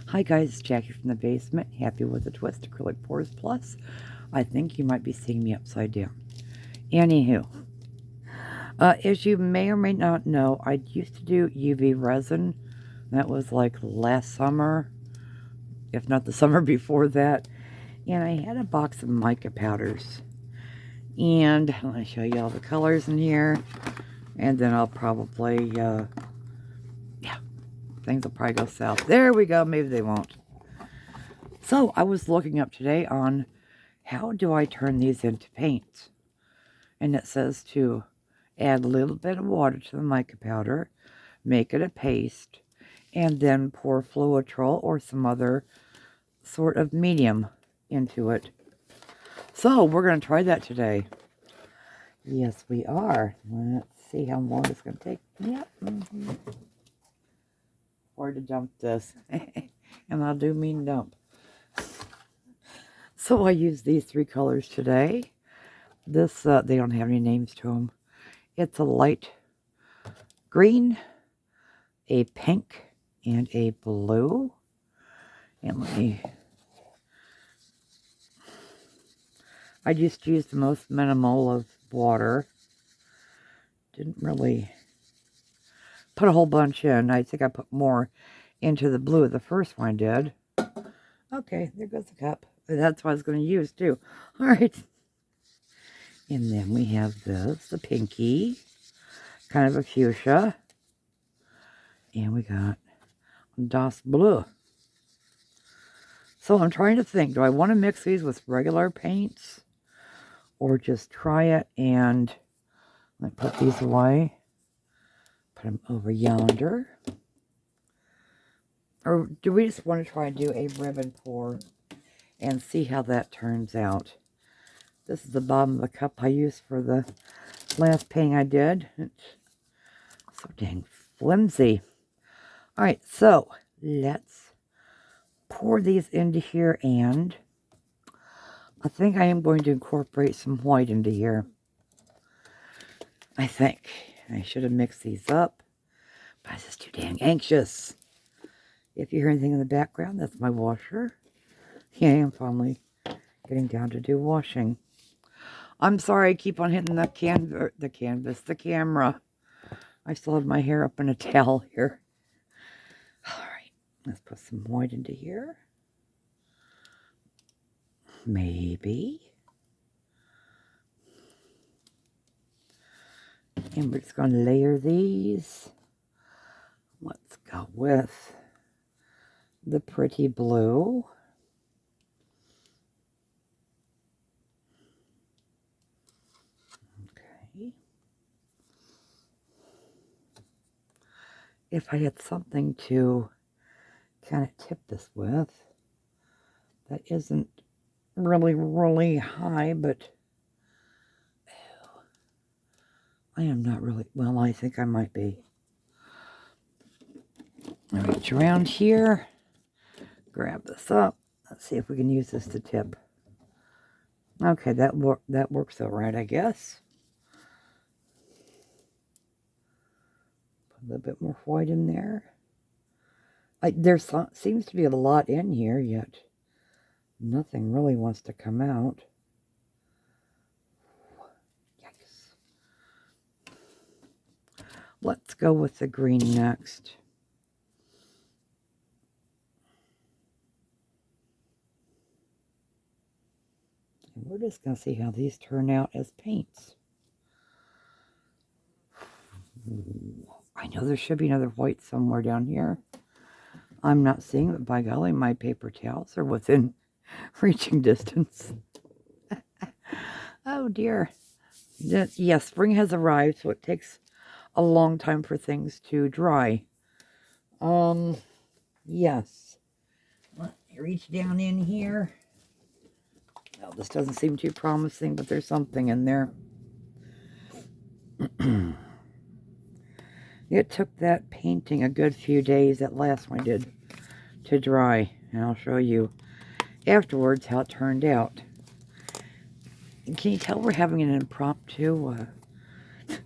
Hi guys, it's Jackie from the basement. Happy with a twist, acrylic pores plus. I think you might be seeing me upside down. Anywho, as you may or may not know, I used to do UV resin. That was like last summer, if not the summer before that. And I had a box of mica powders. And let me show you all the colors in here. And then I'll probably, yeah, things will probably go south. There we go, maybe they won't. So I was looking up today on how do I turn these into paint? And it says to add a little bit of water to the mica powder, make it a paste, and then pour Floetrol or some other sort of medium into it. So we're going to try that today. Yes, we are. Let's see how long it's going to take. Yep. Or to dump this. And I'll do mean dump. So I use these three colors today. This, they don't have any names to them. It's a light green, a pink, and a blue. And I just used the most minimal of water. Didn't really put a whole bunch in. I think I put more into the blue the first one I did. Okay, there goes the cup. That's what I was going to use too. All right. And then we have this, the pinky, kind of a fuchsia. And we got Das Blue. So I'm trying to think, do I want to mix these with regular paints? Or just try it and let me put these away. Put them over yonder. Or do we just want to try and do a ribbon pour and see how that turns out? This is the bottom of the cup I used for the last painting I did. It's so dang flimsy. Alright, so let's pour these into here, and I think I am going to incorporate some white into here. I think. I should have mixed these up, but I was just too dang anxious. If you hear anything in the background, that's my washer. Yeah, I'm finally getting down to do washing. I'm sorry I keep on hitting the camera. I still have my hair up in a towel here. Alright, let's put some white into here. Maybe. And we're just going to layer these. Let's go with the pretty blue. Okay. If I had something to kind of tip this with, that isn't really high, but I am not really, well, I think I might be. I'll reach around here, grab this up. Let's see if we can use this to tip. Okay, that works all right, I guess. Put a little bit more white in there. There seems to be a lot in here, yet nothing really wants to come out. Yikes. Let's go with the green next. And we're just going to see how these turn out as paints. I know there should be another white somewhere down here. I'm not seeing it. By golly, my paper towels are within reaching distance. Oh dear. Yes, spring has arrived, so it takes a long time for things to dry. Yes. Let me reach down in here. Well, this doesn't seem too promising, but there's something in there. It took that painting a good few days, that last one I did, to dry. And I'll show you afterwards how it turned out. And can you tell we're having an impromptu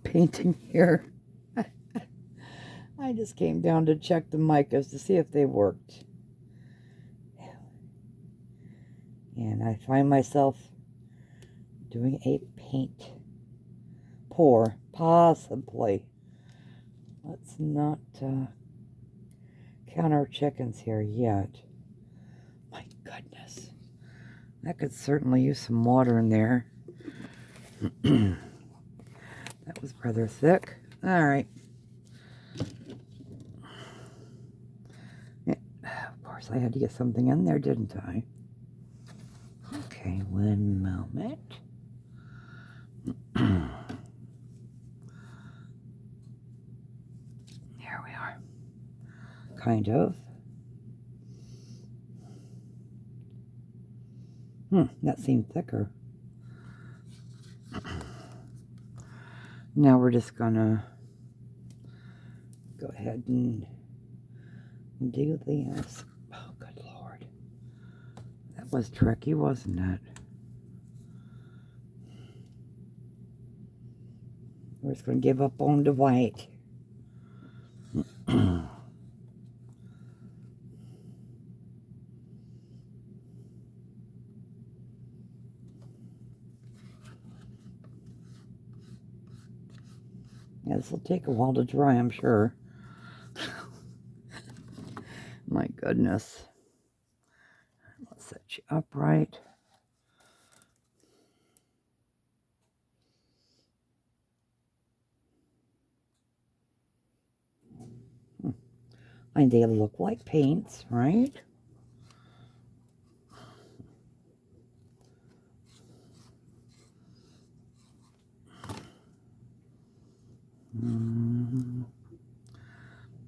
painting here? I just came down to check the micas to see if they worked. And I find myself doing a paint pour, possibly. Let's not count our chickens here yet. My goodness. That could certainly use some water in there. That was rather thick. Alright. Yeah, of course, I had to get something in there, didn't I? Okay, one moment. Here we are. Kind of. That seemed thicker. Now we're just gonna go ahead and do this. Oh, good Lord. That was tricky, wasn't it? We're just gonna give up on the white. Yeah, this will take a while to dry, I'm sure. My goodness. Let's set you upright. And they look like paints, right?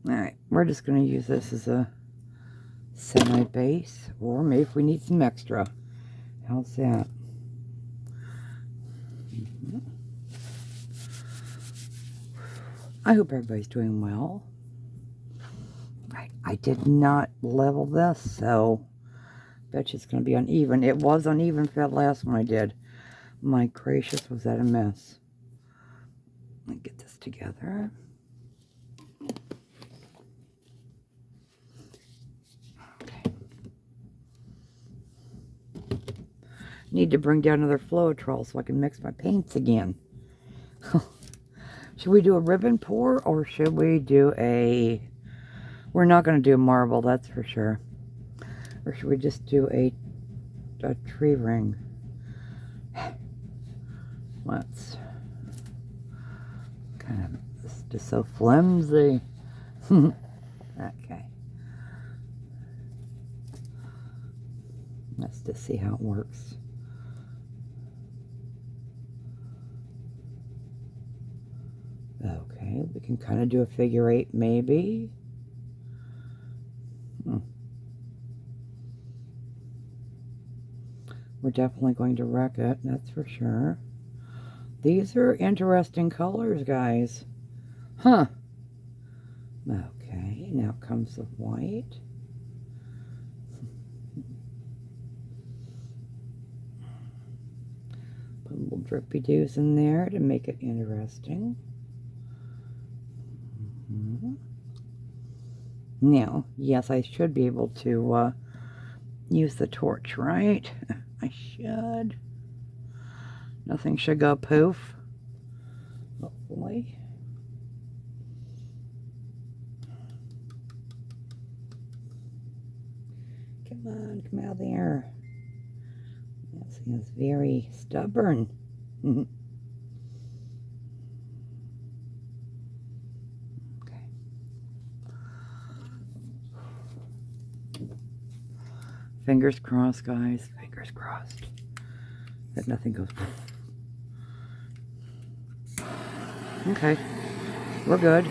Alright, we're just going to use this as a semi-base, or maybe if we need some extra. How's that? I hope everybody's doing well. Right, I did not level this, so bet you it's going to be uneven. It was uneven for that last one I did. My gracious, was that a mess. Let me get this together. Okay. Need to bring down another Floetrol so I can mix my paints again. Should we do a ribbon pour, or should we do a... We're not going to do a marble, that's for sure. Or should we just do a tree ring? Let's... Kind of... It's just so flimsy. Okay. Let's just see how it works. Okay, we can kind of do a figure 8 maybe. We're definitely going to wreck it, that's for sure. These are interesting colors, guys. Huh. Okay, now comes the white. Put a little drippy doos in there to make it interesting. Now, yes, I should be able to use the torch, right? I should. Nothing should go poof. Hopefully. Come on, come out there. That seems very stubborn. Fingers crossed, guys. Fingers crossed. That nothing goes. Okay. We're good.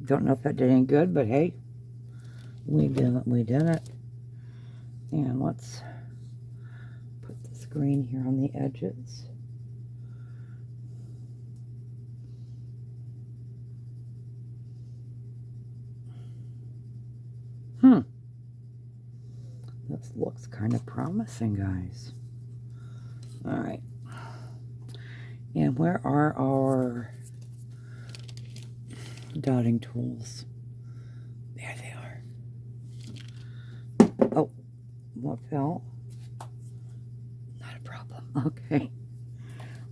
Don't know if that did any good, but hey. We did it. We did it. And let's put this green here on the edges. This looks kind of promising, guys. Alright. And where are our dotting tools? There What fell? Not a problem. Okay.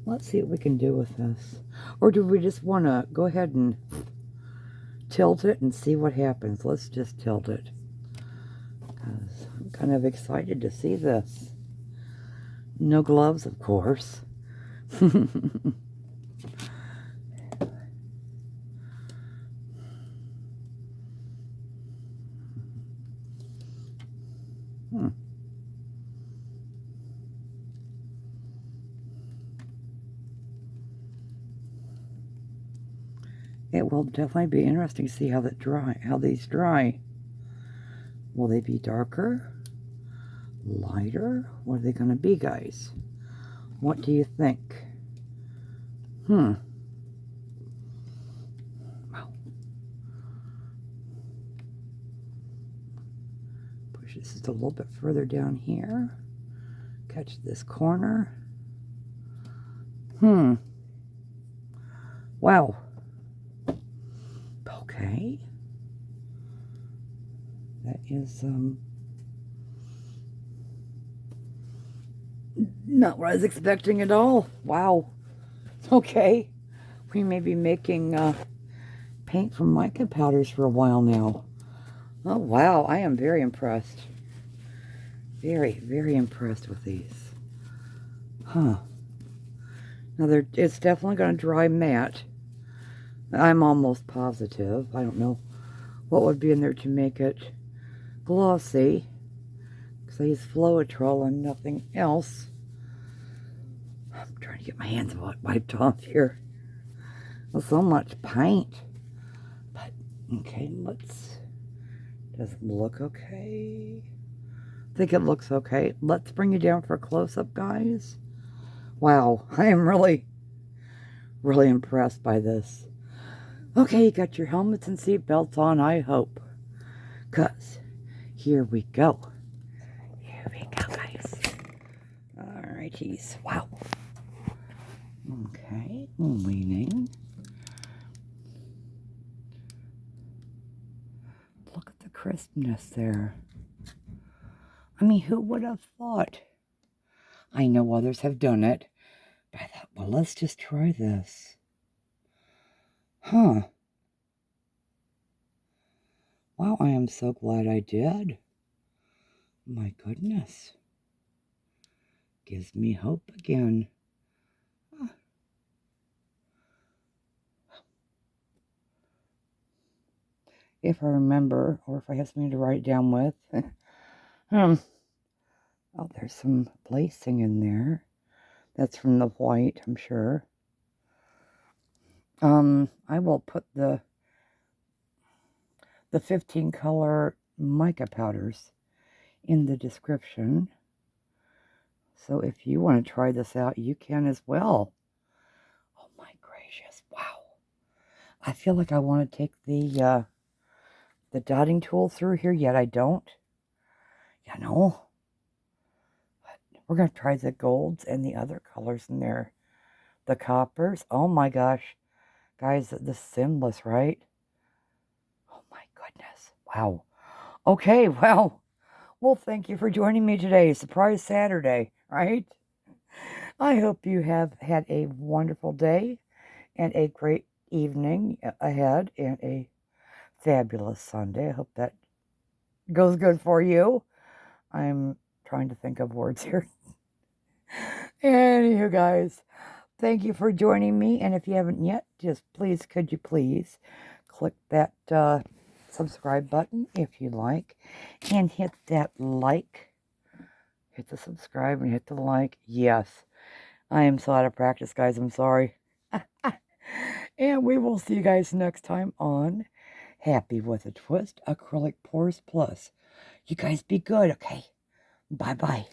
Let's see what we can do with this. Or do we just want to go ahead and tilt it and see what happens? Let's just tilt it. Because I'm kind of excited to see this. No gloves, of course. It will definitely be interesting to see how these dry. Will they be darker? Lighter? What are they going to be, guys? What do you think? Wow. Push this just a little bit further down here. Catch this corner. Wow. Okay. That is, not what I was expecting at all. Wow. Okay. We may be making, paint from mica powders for a while now. Oh, wow. I am very impressed. Very, very impressed with these. Now, it's definitely going to dry matte. I'm almost positive. I don't know what would be in there to make it glossy. Because I use Floetrol and nothing else. I'm trying to get my hands wiped off here. Well, so much paint. But, okay, does it look okay? I think it looks okay. Let's bring you down for a close-up, guys. Wow, I am really, really impressed by this. Okay, you got your helmets and seat belts on, I hope. Because here we go. Here we go, guys. Alrighties. Wow. Okay, leaning. Look at the crispness there. I mean, who would have thought? I know others have done it, but I thought, well, let's just try this. Wow, I am so glad I did. My goodness. Gives me hope again. If I remember, or if I have something to write down with. Oh, there's some lacing in there. That's from the white, I'm sure. I will put the 15 color mica powders in the description. So if you want to try this out, you can as well. Oh my gracious, wow. I feel like I want to take the dotting tool through here, yet I don't. You know. But we're going to try the golds and the other colors in there. The coppers. Oh my gosh. Guys, this is endless, right? Oh my goodness. Wow. Okay, well, thank you for joining me today. Surprise Saturday, right? I hope you have had a wonderful day and a great evening ahead and a fabulous Sunday. I hope that goes good for you. I'm trying to think of words here. Anywho, guys, thank you for joining me. And if you haven't yet, just please, could you please click that subscribe button if you like, and hit that like. Hit the subscribe and hit the like. Yes, I am so out of practice, guys. I'm sorry. And we will see you guys next time on Happy with a Twist Acrylic Pours Plus. You guys be good, okay? Bye-bye.